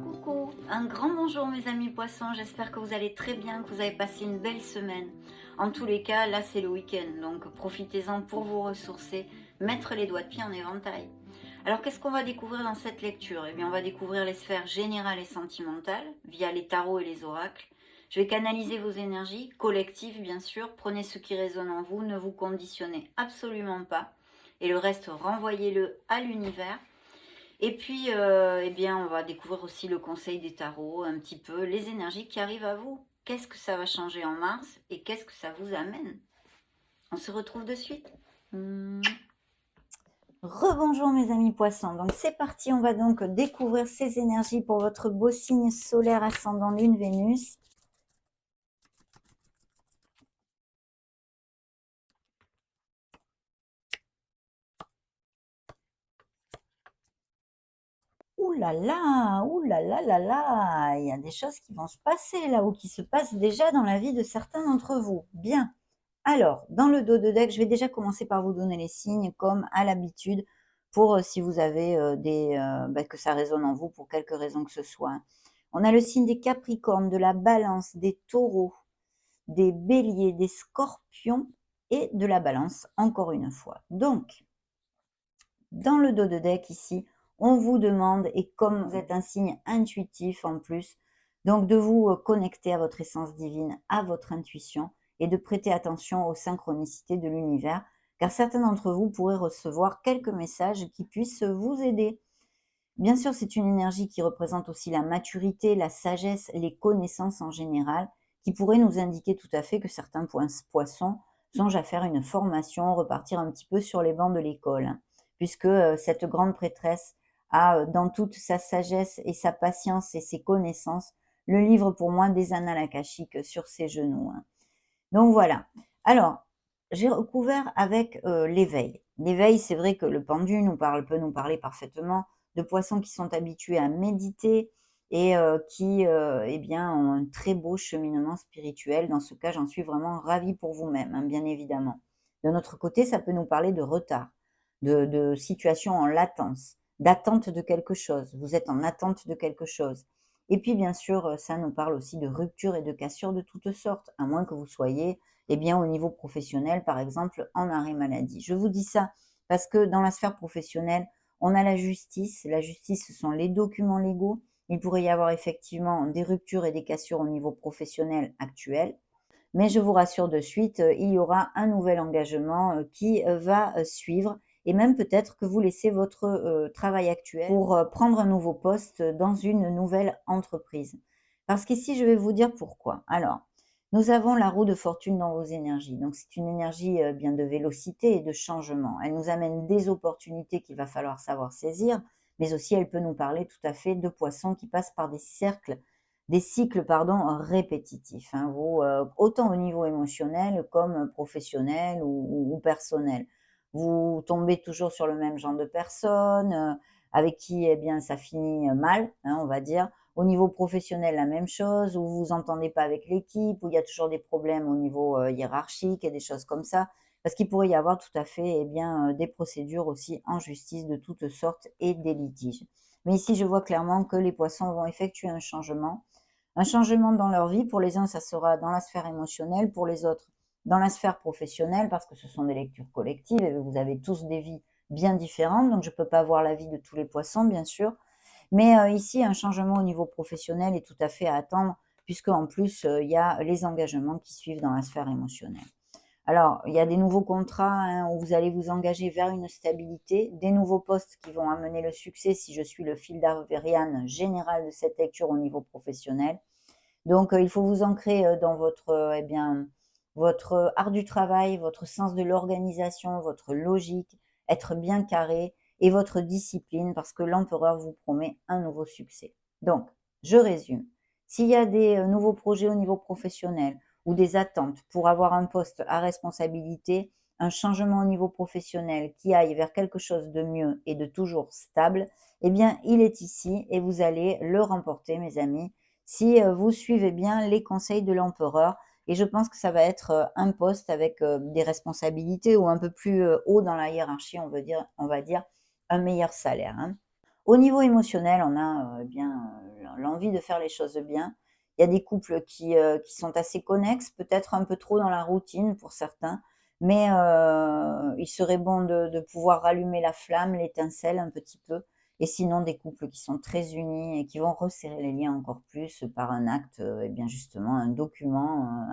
Coucou, un grand bonjour mes amis poissons, j'espère que vous allez très bien, que vous avez passé une belle semaine. En tous les cas, là c'est le week-end, donc profitez-en pour vous ressourcer, mettre les doigts de pied en éventail. Alors qu'est-ce qu'on va découvrir dans cette lecture? Eh bien on va découvrir les sphères générales et sentimentales, via les tarots et les oracles. Je vais canaliser vos énergies, collectives bien sûr, prenez ce qui résonne en vous, ne vous conditionnez absolument pas. Et le reste, renvoyez-le à l'univers. Et puis, eh bien, on va découvrir aussi le conseil des tarots, un petit peu les énergies qui arrivent à vous. Qu'est-ce que ça va changer en mars et qu'est-ce que ça vous amène? On se retrouve de suite. Rebonjour mes amis poissons, donc c'est parti, on va donc découvrir ces énergies pour votre beau signe solaire ascendant Lune Vénus. Ouh là là, ouh là là là là, il y a des choses qui vont se passer là, ou qui se passent déjà dans la vie de certains d'entre vous. Bien. Alors, dans le dos de deck, je vais déjà commencer par vous donner les signes, comme à l'habitude, pour si vous avez que ça résonne en vous pour quelque raison que ce soit, hein. On a le signe des Capricornes, de la Balance, des Taureaux, des Béliers, des Scorpions et de la Balance, encore une fois. Donc, dans le dos de deck ici, on vous demande, et comme vous êtes un signe intuitif en plus, donc de vous connecter à votre essence divine, à votre intuition, et de prêter attention aux synchronicités de l'univers, car certains d'entre vous pourraient recevoir quelques messages qui puissent vous aider. Bien sûr, c'est une énergie qui représente aussi la maturité, la sagesse, les connaissances en général, qui pourrait nous indiquer tout à fait que certains poissons songent à faire une formation, repartir un petit peu sur les bancs de l'école, hein, puisque cette grande prêtresse a, dans toute sa sagesse et sa patience et ses connaissances, le livre pour moi des annales akashiques sur ses genoux, hein. Donc voilà. Alors, j'ai recouvert avec l'éveil. L'éveil, c'est vrai que le pendu peut nous parler parfaitement de poissons qui sont habitués à méditer et qui eh bien, ont un très beau cheminement spirituel. Dans ce cas, j'en suis vraiment ravie pour vous-même, hein, bien évidemment. De notre côté, ça peut nous parler de retard, de situation en latence, d'attente de quelque chose. Vous êtes en attente de quelque chose. Et puis, bien sûr, ça nous parle aussi de rupture et de cassure de toutes sortes, à moins que vous soyez, eh bien, au niveau professionnel, par exemple, en arrêt maladie. Je vous dis ça parce que dans la sphère professionnelle, on a la justice. La justice, ce sont les documents légaux. Il pourrait y avoir effectivement des ruptures et des cassures au niveau professionnel actuel. Mais je vous rassure de suite, il y aura un nouvel engagement qui va suivre, et même peut-être que vous laissez votre travail actuel pour prendre un nouveau poste dans une nouvelle entreprise. Parce qu'ici, je vais vous dire pourquoi. Alors, nous avons la roue de fortune dans vos énergies. Donc, c'est une énergie bien de vélocité et de changement. Elle nous amène des opportunités qu'il va falloir savoir saisir, mais aussi elle peut nous parler tout à fait de poissons qui passent par des cycles pardon, répétitifs, hein, autant au niveau émotionnel comme professionnel ou personnel. Vous tombez toujours sur le même genre de personnes, avec qui, eh bien, ça finit mal, hein, on va dire. Au niveau professionnel, la même chose, où vous vous entendez pas avec l'équipe, où il y a toujours des problèmes au niveau hiérarchique et des choses comme ça. Parce qu'il pourrait y avoir tout à fait, eh bien, des procédures aussi en justice de toutes sortes et des litiges. Mais ici, je vois clairement que les poissons vont effectuer un changement dans leur vie. Pour les uns, ça sera dans la sphère émotionnelle, pour les autres, dans la sphère professionnelle, parce que ce sont des lectures collectives et vous avez tous des vies bien différentes, donc je ne peux pas voir la vie de tous les poissons, bien sûr. Mais ici, un changement au niveau professionnel est tout à fait à attendre, puisque en plus, il y a les engagements qui suivent dans la sphère émotionnelle. Alors, il y a des nouveaux contrats, hein, où vous allez vous engager vers une stabilité, des nouveaux postes qui vont amener le succès si je suis le fil d'Ariane général de cette lecture au niveau professionnel. Donc, il faut vous ancrer dans votre, eh bien, votre art du travail, votre sens de l'organisation, votre logique, être bien carré et votre discipline parce que l'empereur vous promet un nouveau succès. Donc, je résume. S'il y a des nouveaux projets au niveau professionnel ou des attentes pour avoir un poste à responsabilité, un changement au niveau professionnel qui aille vers quelque chose de mieux et de toujours stable, eh bien, il est ici et vous allez le remporter, mes amis, si vous suivez bien les conseils de l'empereur. Et je pense que ça va être un poste avec des responsabilités ou un peu plus haut dans la hiérarchie, on va dire un meilleur salaire, hein. Au niveau émotionnel, on a, eh bien, l'envie de faire les choses bien. Il y a des couples qui sont assez connexes, peut-être un peu trop dans la routine pour certains, mais il serait bon de pouvoir rallumer la flamme, l'étincelle un petit peu, et sinon des couples qui sont très unis et qui vont resserrer les liens encore plus par un acte, et bien justement un document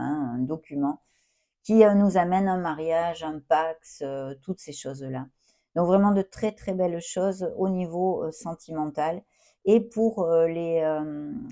qui, nous amène un mariage, un Pacs, toutes ces choses-là. Donc vraiment de très, très belles choses au niveau, sentimental, et pour, les,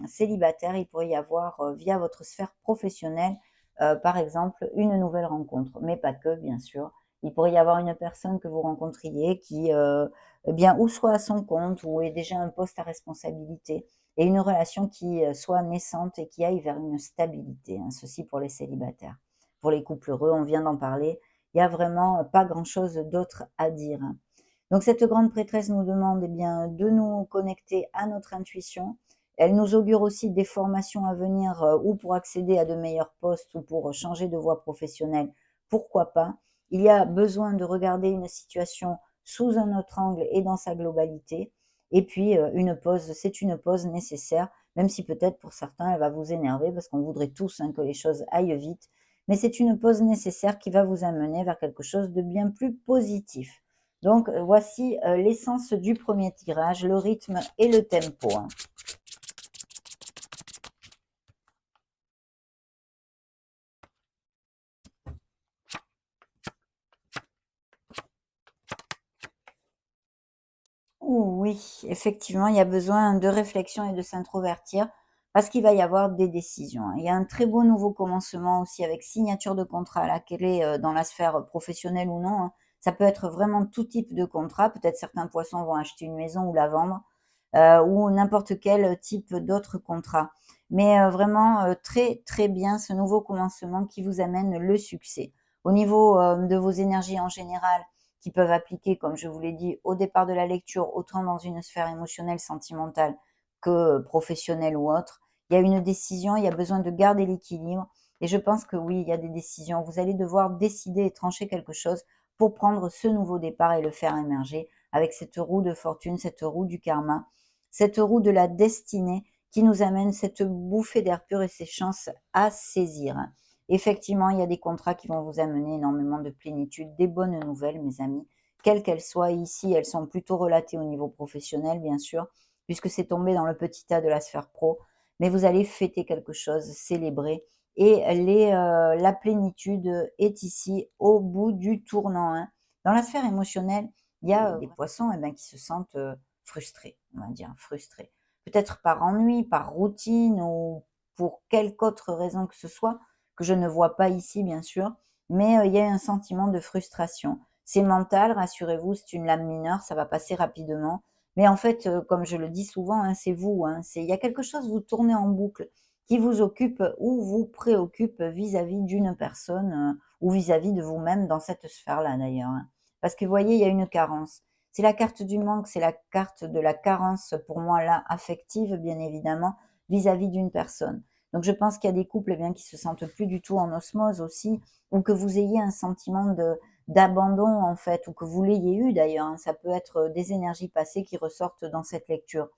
célibataires, il pourrait y avoir, via votre sphère professionnelle, par exemple, une nouvelle rencontre, mais pas que, bien sûr. Il pourrait y avoir une personne que vous rencontriez qui, eh bien, ou soit à son compte ou ait déjà un poste à responsabilité, et une relation qui, soit naissante et qui aille vers une stabilité, hein, ceci pour les célibataires. Pour les couples heureux, on vient d'en parler. Il y a vraiment pas grand-chose d'autre à dire, hein. Donc cette grande prêtresse nous demande, eh bien, de nous connecter à notre intuition. Elle nous augure aussi des formations à venir, ou pour accéder à de meilleurs postes ou pour changer de voie professionnelle, pourquoi pas. Il y a besoin de regarder une situation sous un autre angle et dans sa globalité. Et puis, une pause, c'est une pause nécessaire, même si peut-être pour certains elle va vous énerver parce qu'on voudrait tous, hein, que les choses aillent vite, mais c'est une pause nécessaire qui va vous amener vers quelque chose de bien plus positif. Donc, voici, l'essence du premier tirage, le rythme et le tempo, hein. Oui, effectivement, il y a besoin de réflexion et de s'introvertir parce qu'il va y avoir des décisions, hein. Il y a un très beau nouveau commencement aussi avec signature de contrat à la clé, dans la sphère professionnelle ou non, hein. Ça peut être vraiment tout type de contrat. Peut-être certains poissons vont acheter une maison ou la vendre, ou n'importe quel type d'autre contrat. Mais vraiment, très, très bien ce nouveau commencement qui vous amène le succès. Au niveau, de vos énergies en général, qui peuvent appliquer, comme je vous l'ai dit, au départ de la lecture, autant dans une sphère émotionnelle, sentimentale que professionnelle ou autre. Il y a une décision, il y a besoin de garder l'équilibre, et je pense que oui, il y a des décisions. Vous allez devoir décider et trancher quelque chose pour prendre ce nouveau départ et le faire émerger avec cette roue de fortune, cette roue du karma, cette roue de la destinée qui nous amène cette bouffée d'air pur et ces chances à saisir. Effectivement, il y a des contrats qui vont vous amener énormément de plénitude, des bonnes nouvelles, mes amis, quelles qu'elles soient. Ici, elles sont plutôt relatées au niveau professionnel, bien sûr, puisque c'est tombé dans le petit tas de la sphère pro. Mais vous allez fêter quelque chose, célébrer. Et la plénitude est ici au bout du tournant, hein. Dans la sphère émotionnelle, il y a des poissons, eh ben, qui se sentent frustrés, on va dire, frustrés. Peut-être par ennui, par routine ou pour quelque autre raison que ce soit, que je ne vois pas ici, bien sûr, mais il y a un sentiment de frustration. C'est mental, rassurez-vous, c'est une lame mineure, ça va passer rapidement. Mais en fait, comme je le dis souvent, hein, c'est vous, hein, il y a quelque chose, vous tournez en boucle, qui vous occupe ou vous préoccupe vis-à-vis d'une personne, ou vis-à-vis de vous-même dans cette sphère-là d'ailleurs, hein. Parce que vous voyez, il y a une carence. C'est la carte du manque, c'est la carte de la carence pour moi là, affective bien évidemment, vis-à-vis d'une personne. Donc je pense qu'il y a des couples, eh bien, qui se sentent plus du tout en osmose aussi, ou que vous ayez un sentiment de d'abandon en fait, ou que vous l'ayez eu d'ailleurs, hein. Ça peut être des énergies passées qui ressortent dans cette lecture.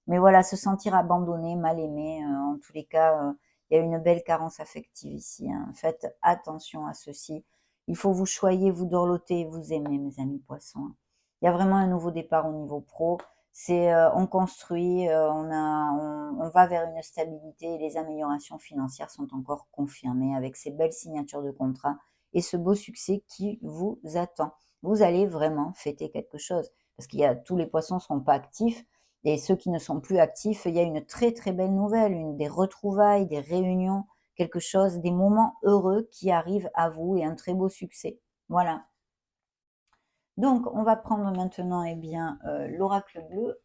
Mais voilà, se sentir abandonné, mal aimé, en tous les cas, il y a une belle carence affective ici, hein. Faites attention à ceci. Il faut vous choyer, vous dorloter et vous aimer, mes amis poissons, hein. Il y a vraiment un nouveau départ au niveau pro. C'est, on construit, on va vers une stabilité, et les améliorations financières sont encore confirmées avec ces belles signatures de contrats et ce beau succès qui vous attend. Vous allez vraiment fêter quelque chose parce qu'il y a tous les poissons ne seront pas actifs, et ceux qui ne sont plus actifs, il y a une très, très belle nouvelle, une des retrouvailles, des réunions, quelque chose, des moments heureux qui arrivent à vous et un très beau succès. Voilà. Donc, on va prendre maintenant, eh bien, l'oracle bleu.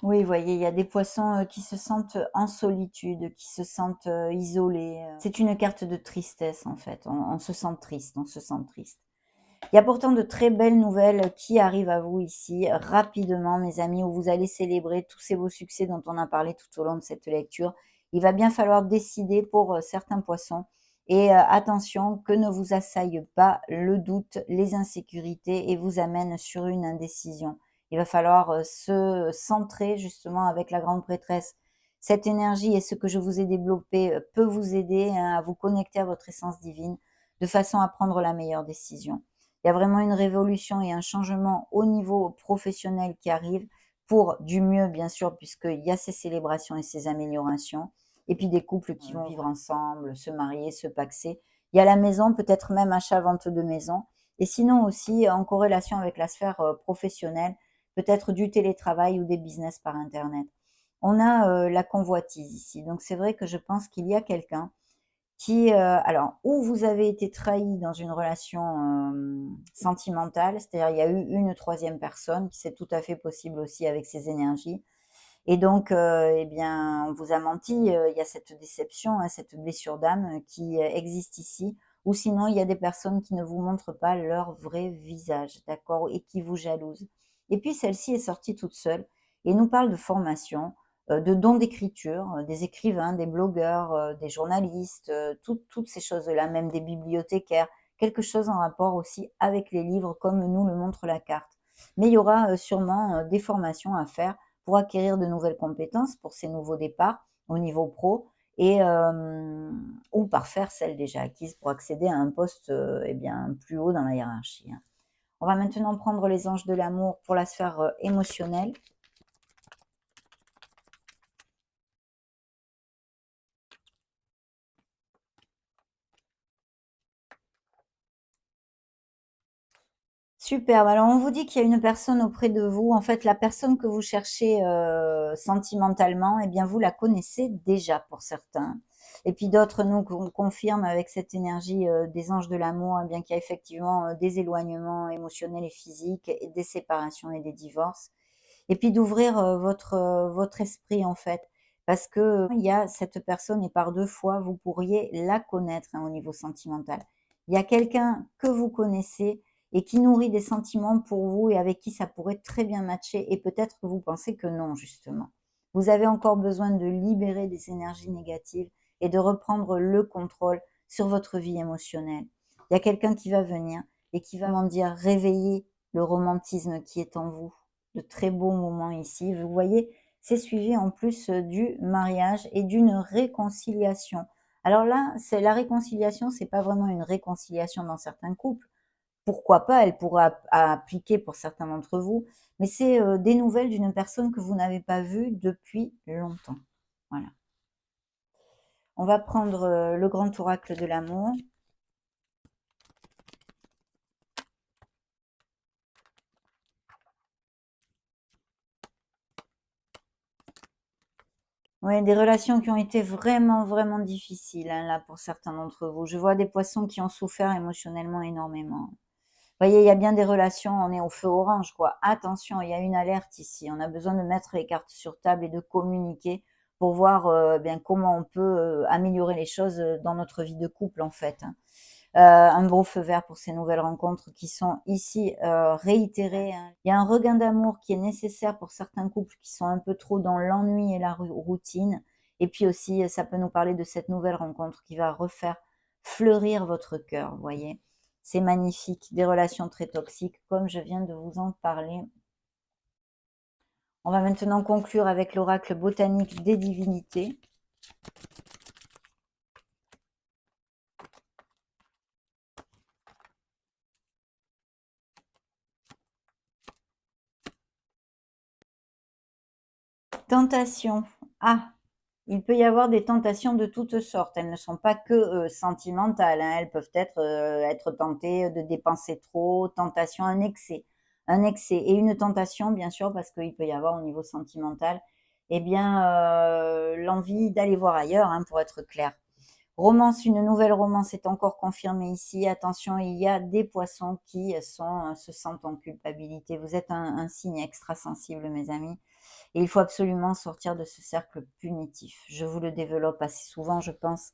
Oui, vous voyez, il y a des poissons, qui se sentent en solitude, qui se sentent, isolés. C'est une carte de tristesse, en fait. On se sent triste, on se sent triste. Il y a pourtant de très belles nouvelles qui arrivent à vous ici, rapidement mes amis, où vous allez célébrer tous ces beaux succès dont on a parlé tout au long de cette lecture. Il va bien falloir décider pour, certains poissons et attention que ne vous assaille pas le doute, les insécurités et vous amène sur une indécision. Il va falloir, se centrer justement avec la grande prêtresse. Cette énergie et ce que je vous ai développé, peut vous aider, hein, à vous connecter à votre essence divine, de façon à prendre la meilleure décision. Il y a vraiment une révolution et un changement au niveau professionnel qui arrive pour du mieux, bien sûr, puisqu'il y a ces célébrations et ces améliorations. Et puis des couples qui vont vivre ensemble, se marier, se paxer. Il y a la maison, peut-être même achat-vente de maison. Et sinon aussi, en corrélation avec la sphère professionnelle, peut-être du télétravail ou des business par Internet. On a la convoitise ici. Donc c'est vrai que je pense qu'il y a quelqu'un qui, alors, ou vous avez été trahi dans une relation, sentimentale, c'est-à-dire il y a eu une troisième personne, qui c'est tout à fait possible aussi avec ces énergies et donc et bien, on vous a menti, il y a cette déception, hein, cette blessure d'âme, qui, existe ici ou sinon il y a des personnes qui ne vous montrent pas leur vrai visage, d'accord? Et qui vous jalousent et puis celle-ci est sortie toute seule et nous parle de formation, de dons d'écriture, des écrivains, des blogueurs, des journalistes, toutes ces choses-là, même des bibliothécaires, quelque chose en rapport aussi avec les livres comme nous le montre la carte. Mais il y aura, sûrement, des formations à faire pour acquérir de nouvelles compétences pour ces nouveaux départs au niveau pro et ou parfaire celles déjà acquises pour accéder à un poste, eh bien, plus haut dans la hiérarchie, hein. On va maintenant prendre les anges de l'amour pour la sphère, émotionnelle. Superbe. Alors on vous dit qu'il y a une personne auprès de vous. En fait, la personne que vous cherchez, sentimentalement, eh bien, vous la connaissez déjà pour certains. Et puis d'autres nous confirment avec cette énergie, des anges de l'amour, eh bien, qu'il y a effectivement, des éloignements émotionnels et physiques et des séparations et des divorces. Et puis d'ouvrir, votre esprit en fait. Parce que, il y a cette personne et par 2 fois, vous pourriez la connaître, hein, au niveau sentimental. Il y a quelqu'un que vous connaissez et qui nourrit des sentiments pour vous et avec qui ça pourrait très bien matcher et peut-être que vous pensez que non justement. Vous avez encore besoin de libérer des énergies négatives et de reprendre le contrôle sur votre vie émotionnelle. Il y a quelqu'un qui va venir et qui va, comment dire, réveiller le romantisme qui est en vous. De très beaux moments ici. Vous voyez, c'est suivi en plus, du mariage et d'une réconciliation. Alors là, c'est la réconciliation, c'est pas vraiment une réconciliation dans certains couples. Pourquoi pas? Elle pourra appliquer pour certains d'entre vous, mais c'est, des nouvelles d'une personne que vous n'avez pas vue depuis longtemps. Voilà. On va prendre, le grand oracle de l'amour. Ouais, des relations qui ont été vraiment, vraiment difficiles, hein, là, pour certains d'entre vous. Je vois des poissons qui ont souffert émotionnellement énormément. Vous voyez, il y a bien des relations, on est au feu orange, quoi. Attention, il y a une alerte ici. On a besoin de mettre les cartes sur table et de communiquer pour voir, bien comment on peut, améliorer les choses, dans notre vie de couple, en fait, hein. Un beau feu vert pour ces nouvelles rencontres qui sont ici, réitérées, hein. Il y a un regain d'amour qui est nécessaire pour certains couples qui sont un peu trop dans l'ennui et la routine et puis aussi, ça peut nous parler de cette nouvelle rencontre qui va refaire fleurir votre cœur, vous voyez? C'est magnifique, des relations très toxiques comme je viens de vous en parler. On va maintenant conclure avec l'oracle botanique des divinités. Tentation. Ah! Il peut y avoir des tentations de toutes sortes. Elles ne sont pas que, sentimentales, hein. Elles peuvent être tentées de dépenser trop, tentation, un excès et une tentation bien sûr parce qu'il peut y avoir au niveau sentimental, eh bien, l'envie d'aller voir ailleurs, hein, pour être clair. Romance, une nouvelle romance est encore confirmée ici. Attention, il y a des poissons qui se sentent en culpabilité. Vous êtes un signe extra sensible mes amis Et il faut absolument sortir de ce cercle punitif. Je vous le développe assez souvent, je pense.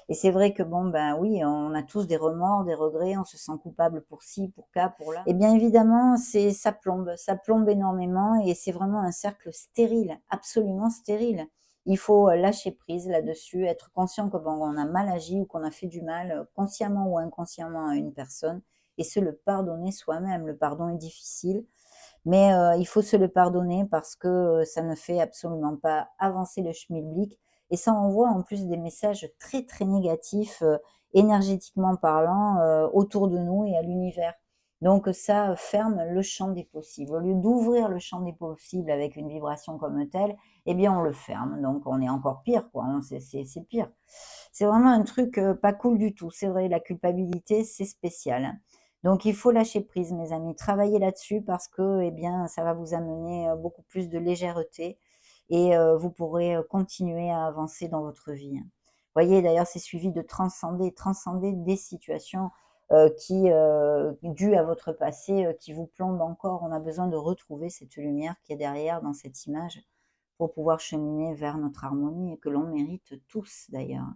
Et c'est vrai que bon, ben oui, on a tous des remords, des regrets, on se sent coupable pour ci, pour là, pour là. Et bien évidemment, ça plombe énormément et c'est vraiment un cercle stérile, absolument stérile. Il faut lâcher prise là-dessus, être conscient que bon, on a mal agi ou qu'on a fait du mal, consciemment ou inconsciemment à une personne, et se le pardonner soi-même. Le pardon est difficile, mais il faut se le pardonner parce que, ça ne fait absolument pas avancer le schmilblick et ça envoie en plus des messages très, très négatifs, énergétiquement parlant, autour de nous et à l'univers. Donc ça ferme le champ des possibles. Au lieu d'ouvrir le champ des possibles avec une vibration comme telle, eh bien on le ferme. Donc on est encore pire quoi, hein, c'est pire. C'est vraiment un truc, pas cool du tout. C'est vrai, la culpabilité, c'est spécial, hein. Donc il faut lâcher prise mes amis, travailler là-dessus parce que, eh bien, ça va vous amener, beaucoup plus de légèreté et vous pourrez, continuer à avancer dans votre vie, hein. Voyez, d'ailleurs, c'est suivi de transcender des situations, dues à votre passé, qui vous plombent encore. On a besoin de retrouver cette lumière qui est derrière dans cette image pour pouvoir cheminer vers notre harmonie et que l'on mérite tous d'ailleurs.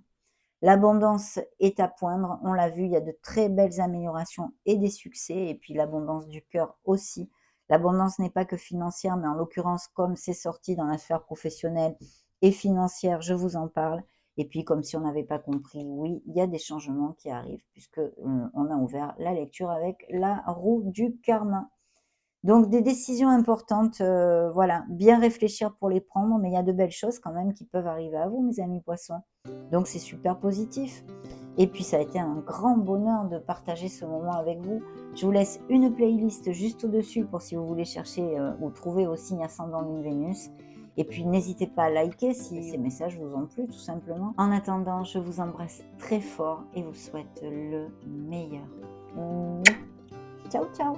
L'abondance est à poindre, on l'a vu, il y a de très belles améliorations et des succès, et puis l'abondance du cœur aussi. L'abondance n'est pas que financière, mais en l'occurrence, comme c'est sorti dans la sphère professionnelle et financière, je vous en parle. Et puis, comme si on n'avait pas compris, oui, il y a des changements qui arrivent, puisque on a ouvert la lecture avec la roue du karma. Donc des décisions importantes, voilà, bien réfléchir pour les prendre, mais il y a de belles choses quand même qui peuvent arriver à vous, mes amis poissons. Donc c'est super positif. Et puis ça a été un grand bonheur de partager ce moment avec vous. Je vous laisse une playlist juste au-dessus pour si vous voulez chercher ou trouver vos signes ascendant Lune Vénus. Et puis n'hésitez pas à liker si ces messages vous ont plu, tout simplement. En attendant, je vous embrasse très fort et vous souhaite le meilleur. Ciao, ciao!